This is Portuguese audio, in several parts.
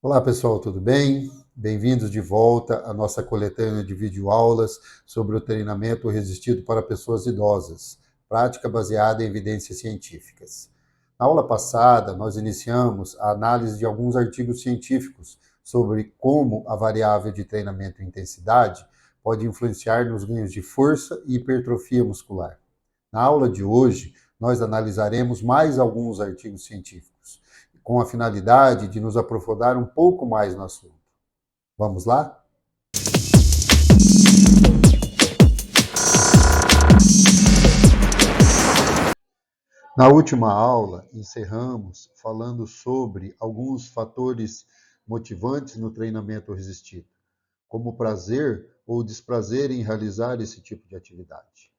Olá pessoal, tudo bem? Bem-vindos de volta à nossa coletânea de videoaulas sobre o treinamento resistido para pessoas idosas, prática baseada em evidências científicas. Na aula passada, nós iniciamos a análise de alguns artigos científicos sobre como a variável de treinamento e intensidade pode influenciar nos ganhos de força e hipertrofia muscular. Na aula de hoje, nós analisaremos mais alguns artigos científicos, com a finalidade de nos aprofundar um pouco mais no assunto. Vamos lá? Na última aula, encerramos falando sobre alguns fatores motivantes no treinamento resistido, como o prazer ou desprazer em realizar esse tipo de atividade.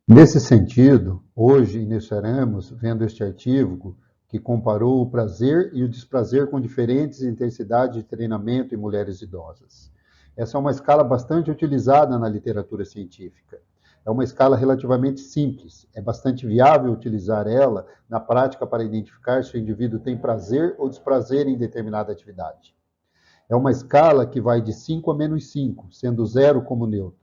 Nesse sentido, hoje iniciaremos vendo este artigo que comparou o prazer e o desprazer com diferentes intensidades de treinamento em mulheres idosas. Essa é uma escala bastante utilizada na literatura científica. É uma escala relativamente simples, é bastante viável utilizar ela na prática para identificar se o indivíduo tem prazer ou desprazer em determinada atividade. É uma escala que vai de 5 a -5, sendo 0 como neutro.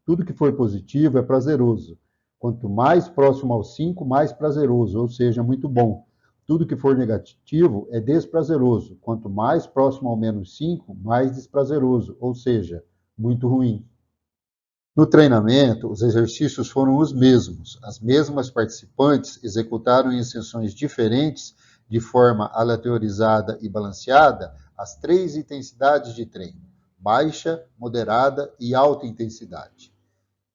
Tudo que for positivo é prazeroso. Quanto mais próximo ao 5, mais prazeroso, ou seja, muito bom. Tudo que for negativo é desprazeroso. Quanto mais próximo ao -5, mais desprazeroso, ou seja, muito ruim. No treinamento, os exercícios foram os mesmos. As mesmas participantes executaram em sessões diferentes, de forma aleatorizada e balanceada, as 3 intensidades de treino: baixa, moderada e alta intensidade.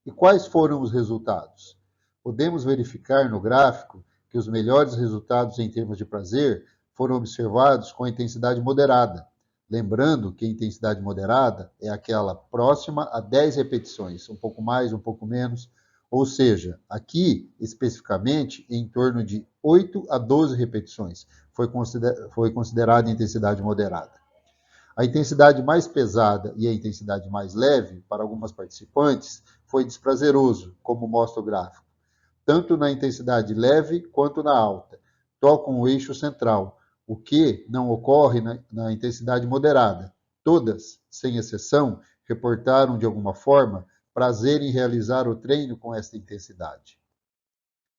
E quais foram os resultados? Podemos verificar no gráfico que os melhores resultados em termos de prazer foram observados com a intensidade moderada. Lembrando que a intensidade moderada é aquela próxima a 10 repetições, um pouco mais, um pouco menos, ou seja, aqui especificamente em torno de 8 a 12 repetições foi considerada intensidade moderada. A intensidade mais pesada e a intensidade mais leve, para algumas participantes, foi desprazeroso, como mostra o gráfico, tanto na intensidade leve quanto na alta. Tocam o eixo central, o que não ocorre na intensidade moderada. Todas, sem exceção, reportaram de alguma forma prazer em realizar o treino com esta intensidade.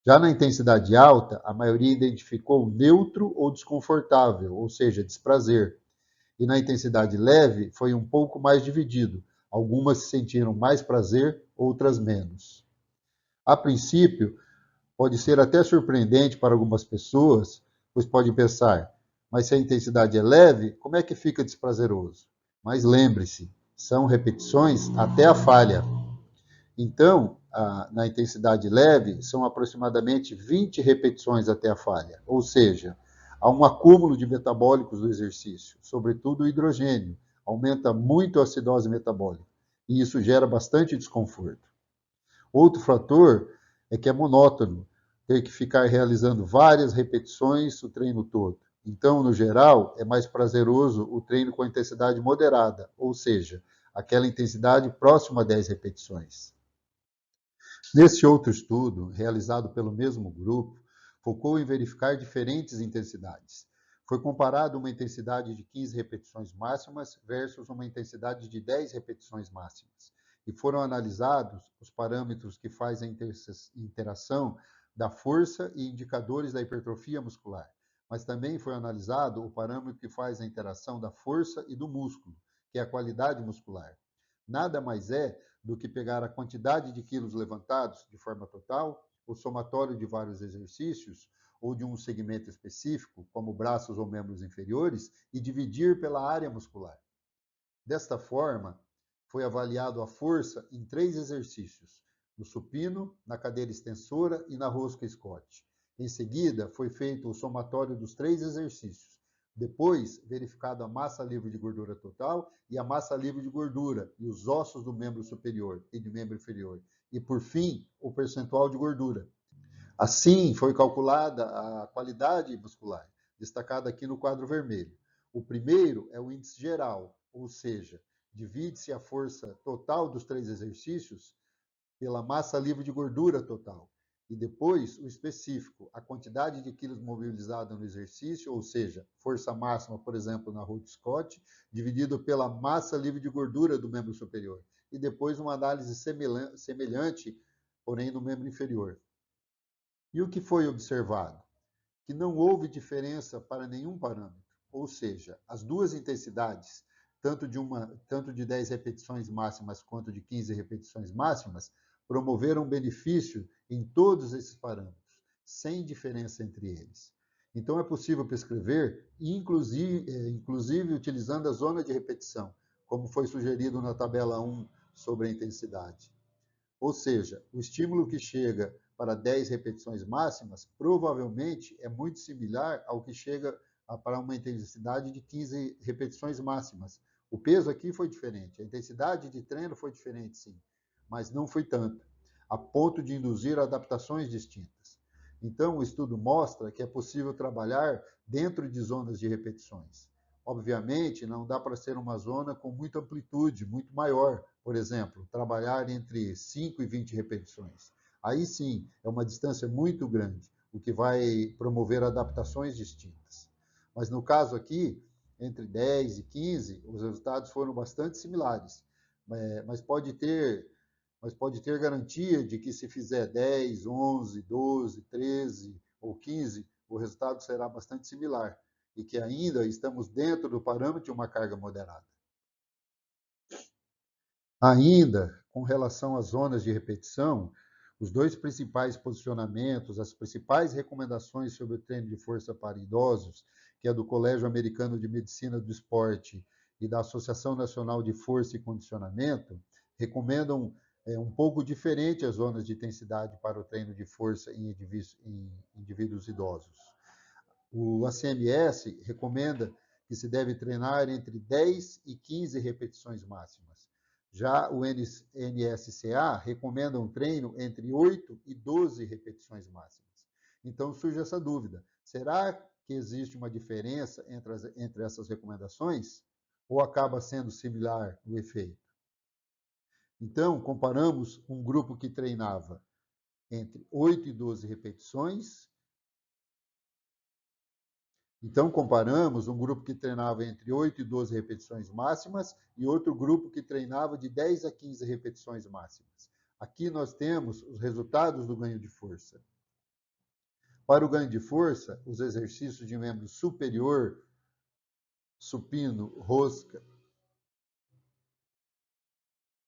Já na intensidade alta, a maioria identificou neutro ou desconfortável, ou seja, desprazer, e na intensidade leve foi um pouco mais dividido. Algumas sentiram mais prazer, outras menos. A princípio, pode ser até surpreendente para algumas pessoas, pois podem pensar, mas se a intensidade é leve, como é que fica desprazeroso? Mas lembre-se, são repetições até a falha. Então, na intensidade leve, são aproximadamente 20 repetições até a falha, ou seja, há um acúmulo de metabólicos do exercício, sobretudo o hidrogênio, aumenta muito a acidose metabólica, e isso gera bastante desconforto. Outro fator é que é monótono, ter que ficar realizando várias repetições o treino todo. Então, no geral, é mais prazeroso o treino com intensidade moderada, ou seja, aquela intensidade próxima a 10 repetições. Nesse outro estudo, realizado pelo mesmo grupo, focou em verificar diferentes intensidades. Foi comparado uma intensidade de 15 repetições máximas versus uma intensidade de 10 repetições máximas. E foram analisados os parâmetros que fazem a interação da força e indicadores da hipertrofia muscular. Mas também foi analisado o parâmetro que faz a interação da força e do músculo, que é a qualidade muscular. Nada mais é do que pegar a quantidade de quilos levantados de forma total, o somatório de vários exercícios, ou de um segmento específico, como braços ou membros inferiores, e dividir pela área muscular. Desta forma, foi avaliado a força em 3 exercícios: no supino, na cadeira extensora e na rosca Scott. Em seguida, foi feito o somatório dos 3 exercícios. Depois, verificado a massa livre de gordura total e a massa livre de gordura e os ossos do membro superior e do membro inferior. E, por fim, o percentual de gordura. Assim, foi calculada a qualidade muscular, destacada aqui no quadro vermelho. O primeiro é o índice geral, ou seja, divide-se a força total dos 3 exercícios pela massa livre de gordura total. E depois o específico, a quantidade de quilos mobilizados no exercício, ou seja, força máxima, por exemplo, na Ruth Scott, dividido pela massa livre de gordura do membro superior. E depois uma análise semelhante, porém no membro inferior. E o que foi observado? Que não houve diferença para nenhum parâmetro, ou seja, as duas intensidades, tanto de 10 repetições máximas quanto de 15 repetições máximas, promoveram benefício em todos esses parâmetros, sem diferença entre eles. Então é possível prescrever, inclusive utilizando a zona de repetição, como foi sugerido na tabela 1 sobre a intensidade. Ou seja, o estímulo que chega para 10 repetições máximas provavelmente é muito similar ao que chega para uma intensidade de 15 repetições máximas. O peso aqui foi diferente, a intensidade de treino foi diferente, sim, mas não foi tanto, a ponto de induzir adaptações distintas. Então, o estudo mostra que é possível trabalhar dentro de zonas de repetições. Obviamente, não dá para ser uma zona com muita amplitude, muito maior. Por exemplo, trabalhar entre 5 e 20 repetições. Aí sim, é uma distância muito grande, o que vai promover adaptações distintas. Mas no caso aqui, entre 10 e 15, os resultados foram bastante similares. Mas pode ter garantia de que se fizer 10, 11, 12, 13 ou 15, o resultado será bastante similar e que ainda estamos dentro do parâmetro de uma carga moderada. Ainda, com relação às zonas de repetição, os dois principais posicionamentos, as principais recomendações sobre o treino de força para idosos, que é do Colégio Americano de Medicina do Esporte e da Associação Nacional de Força e Condicionamento, recomendam um pouco diferente as zonas de intensidade para o treino de força em indivíduos idosos. O ACMS recomenda que se deve treinar entre 10 e 15 repetições máximas. Já o NSCA recomenda um treino entre 8 e 12 repetições máximas. Então surge essa dúvida: será que existe uma diferença entre essas recomendações? Ou acaba sendo similar o efeito? Então, comparamos um grupo que treinava entre 8 e 12 repetições. Então, comparamos um grupo que treinava entre 8 e 12 repetições máximas e outro grupo que treinava de 10 a 15 repetições máximas. Aqui nós temos os resultados do ganho de força. Para o ganho de força, os exercícios de membro superior, supino, rosca.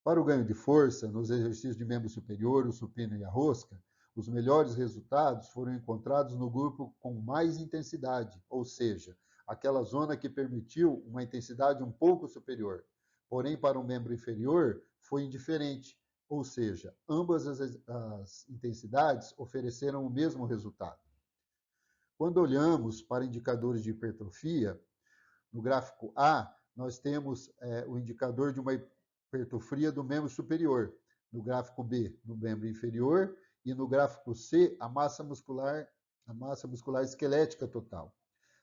Para o ganho de força, nos exercícios de membro superior, o supino e a rosca, os melhores resultados foram encontrados no grupo com mais intensidade, ou seja, aquela zona que permitiu uma intensidade um pouco superior. Porém, para o membro inferior, foi indiferente, ou seja, ambas as intensidades ofereceram o mesmo resultado. Quando olhamos para indicadores de hipertrofia, no gráfico A, nós temos o indicador de uma hipertrofia do membro superior, no gráfico B, no membro inferior, e no gráfico C, a massa muscular esquelética total.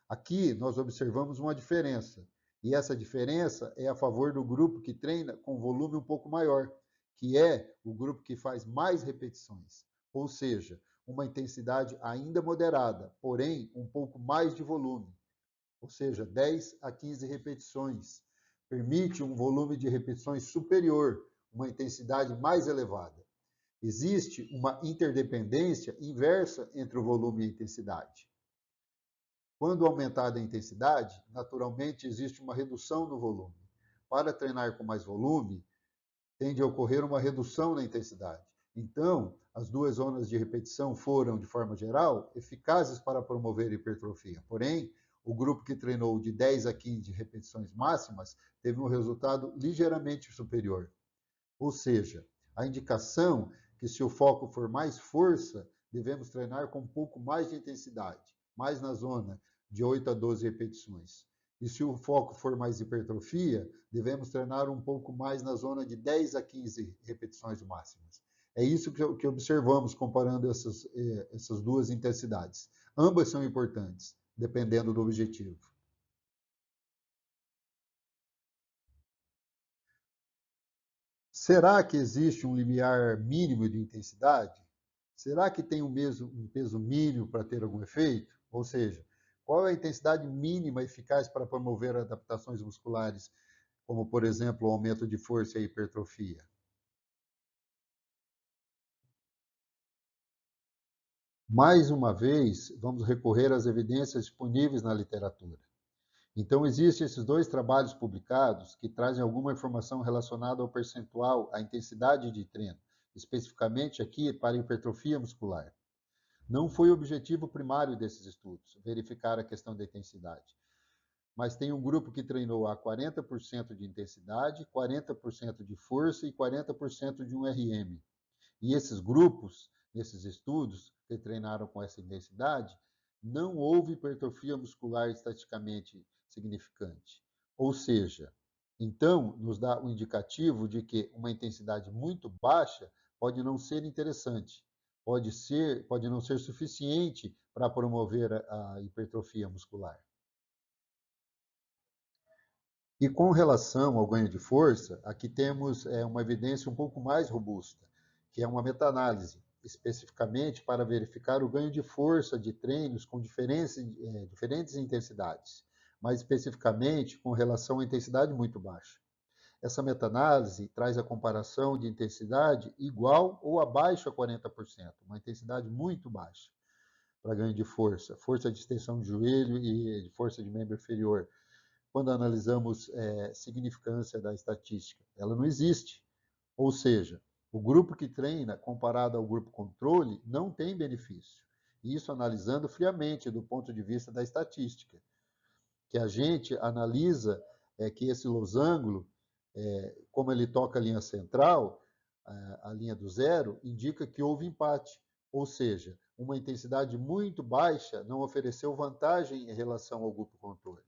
Aqui nós observamos uma diferença, e essa diferença é a favor do grupo que treina com volume um pouco maior, que é o grupo que faz mais repetições, ou seja, uma intensidade ainda moderada, porém um pouco mais de volume, ou seja, 10 a 15 repetições. Permite um volume de repetições superior, uma intensidade mais elevada. Existe uma interdependência inversa entre o volume e a intensidade. Quando aumentada a intensidade, naturalmente existe uma redução no volume. Para treinar com mais volume, tende a ocorrer uma redução na intensidade. Então, as duas zonas de repetição foram, de forma geral, eficazes para promover hipertrofia. Porém, o grupo que treinou de 10 a 15 repetições máximas teve um resultado ligeiramente superior. Ou seja, a indicação que se o foco for mais força, devemos treinar com um pouco mais de intensidade, mais na zona de 8 a 12 repetições. E se o foco for mais hipertrofia, devemos treinar um pouco mais na zona de 10 a 15 repetições máximas. É isso que observamos comparando essas duas intensidades. Ambas são importantes, dependendo do objetivo. Será que existe um limiar mínimo de intensidade? Será que tem um peso mínimo para ter algum efeito? Ou seja, qual é a intensidade mínima eficaz para promover adaptações musculares, como, por exemplo, o aumento de força e hipertrofia? Mais uma vez, vamos recorrer às evidências disponíveis na literatura. Então, existem esses dois trabalhos publicados que trazem alguma informação relacionada ao percentual, à intensidade de treino, especificamente aqui para hipertrofia muscular. Não foi o objetivo primário desses estudos, verificar a questão da intensidade. Mas tem um grupo que treinou a 40% de intensidade, 40% de força e 40% de um RM. E esses grupos, nesses estudos, que treinaram com essa intensidade, não houve hipertrofia muscular estatisticamente significante. Ou seja, então, nos dá um indicativo de que uma intensidade muito baixa pode não ser interessante, pode não ser suficiente para promover a hipertrofia muscular. E com relação ao ganho de força, aqui temos uma evidência um pouco mais robusta, que é uma meta-análise, especificamente para verificar o ganho de força de treinos com diferentes intensidades, mais especificamente com relação à intensidade muito baixa. Essa meta-análise traz a comparação de intensidade igual ou abaixo a 40%, uma intensidade muito baixa para ganho de força, força de extensão de joelho e de força de membro inferior, quando analisamos significância da estatística. Ela não existe. Ou seja, o grupo que treina, comparado ao grupo controle, não tem benefício. Isso analisando friamente do ponto de vista da estatística, que a gente analisa que esse losango, como ele toca a linha central, a linha do zero, indica que houve empate. Ou seja, uma intensidade muito baixa não ofereceu vantagem em relação ao grupo controle.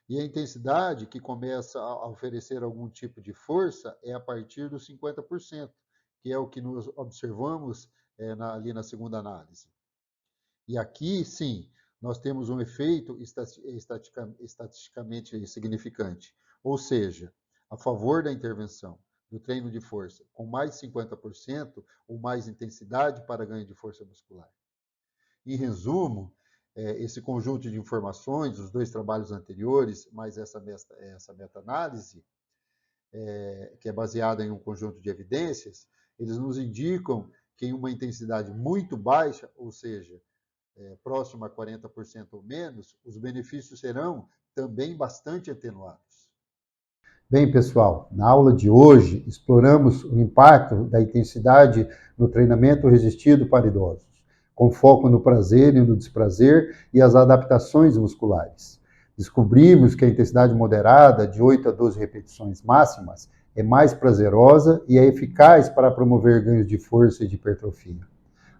E a intensidade que começa a oferecer algum tipo de força é a partir dos 50%, que é o que nós observamos ali na segunda análise. E aqui, sim, nós temos um efeito estatisticamente significante, ou seja, a favor da intervenção do treino de força com mais de 50% ou mais intensidade para ganho de força muscular. Em resumo, esse conjunto de informações, os dois trabalhos anteriores, mais essa meta-análise, que é baseada em um conjunto de evidências, eles nos indicam que em uma intensidade muito baixa, ou seja, próxima a 40% ou menos, os benefícios serão também bastante atenuados. Bem, pessoal, na aula de hoje exploramos o impacto da intensidade no treinamento resistido para idosos, com foco no prazer e no desprazer e as adaptações musculares. Descobrimos que a intensidade moderada, de 8 a 12 repetições máximas, é mais prazerosa e é eficaz para promover ganhos de força e de hipertrofia.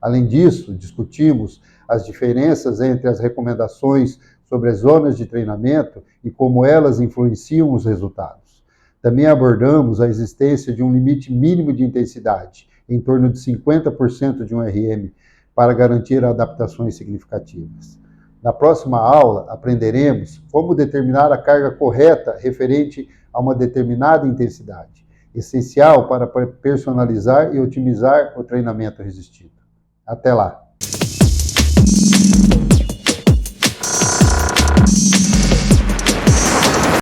Além disso, discutimos as diferenças entre as recomendações sobre as zonas de treinamento e como elas influenciam os resultados. Também abordamos a existência de um limite mínimo de intensidade, em torno de 50% de um RM, para garantir adaptações significativas. Na próxima aula, aprenderemos como determinar a carga correta referente a uma determinada intensidade, essencial para personalizar e otimizar o treinamento resistido. Até lá!